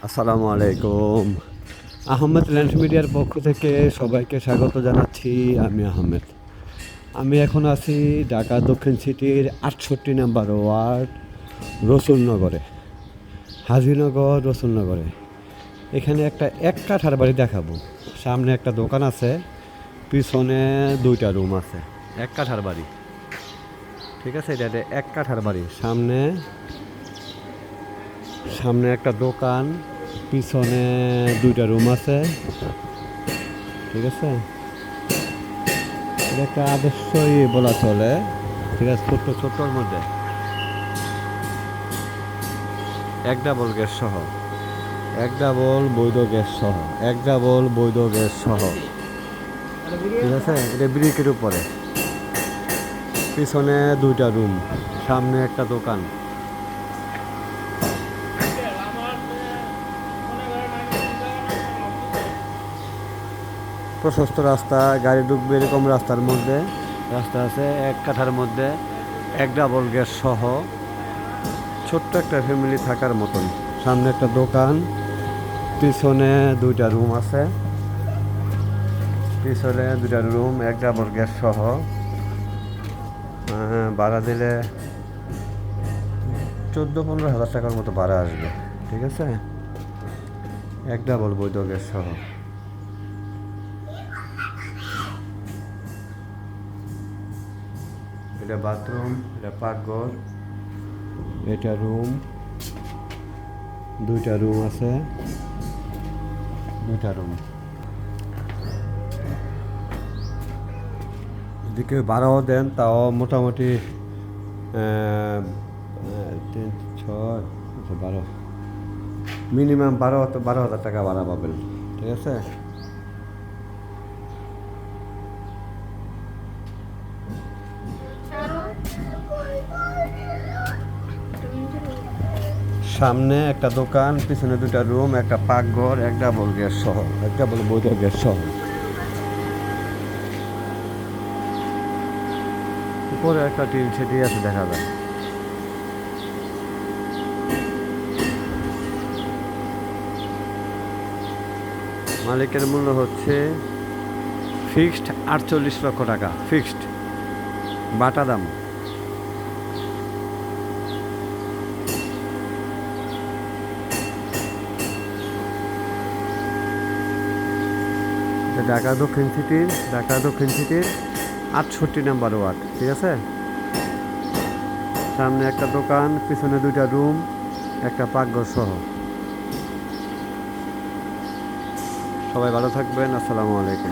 আসসালামু আলাইকুম। আহমেদ ল্যান্ড মিডিয়ার পক্ষ থেকে সবাইকে স্বাগত জানাচ্ছি। আমি আহমেদ। আমি এখন আছি ঢাকা দক্ষিণ সিটির 68 নম্বর ওয়ার্ড, রসুলনগরে, হাজিনগর রসুলনগরে। এখানে একটা এক কাঠার বাড়ি দেখাবো। সামনে একটা দোকান আছে, পিছনে 2টা রুম আছে। এক কাঠার বাড়ি, ঠিক আছে? এটা এক কাঠার বাড়ি। সামনে সামনে একটা দোকান, পিছনে 2টা রুম আছে, ঠিক আছে? এটা একটা আদর্শই বলা চলে, ঠিক আছে? ছোট্ট ছোট্টর মধ্যে এক ডাবল গ্যাস সহ, এক ডাবল বৈধ গ্যাস সহ, এক ডাবল বৈধ গ্যাস সহ, ঠিক আছে? এটা ব্রিকের উপরে। পিছনে 2টা রুম, সামনে একটা দোকান। প্রশস্ত রাস্তা, গাড়ি ঢুকবে এরকম রাস্তার মধ্যে রাস্তা আছে। এক কাঠার মধ্যে এক ডাবল গ্যাস সহ, ছোট্ট একটা ফ্যামিলি থাকার মতন। সামনে একটা দোকান, পিছনে 2টা রুম আছে, পিছনে 2টা রুম, এক ডাবল গ্যাস সহ। ভাড়া দিলে 14-15 হাজার টাকার মতো ভাড়া আসবে, ঠিক আছে? এক ডাবল বৈধ গ্যাস সহ। এটা বাথরুম, এটা পাকঘর, এটা রুম, 2টা রুম আছে, 2টা রুম। যদি কেউ ভাড়াও দেন তাও মোটামুটি 3, 6, 12, মিনিমাম 12,000 টাকা ভাড়া পাবেন, ঠিক আছে? সামনে একটা দোকান, পিছনে 2টা রুম, একটা পাকঘর, এক ডাবল গ্যাস সহ, এক ডাবল বৈধ গ্যাস সহ। উপরে একটা টিন সেটি আছে, দেখা যায়। মালিকের মূল্য হচ্ছে ফিক্সড 48 লক্ষ টাকা, ফিক্সড, বাটা দাম। ঢাকা দক্ষিণ সিটির 68 নম্বর ওয়ার্ড, ঠিক আছে? সামনে একটা দোকান, পিছনে 2টা রুম, একটা পাকঘর সহ। সবাই ভালো থাকবেন। আসসালামু আলাইকুম।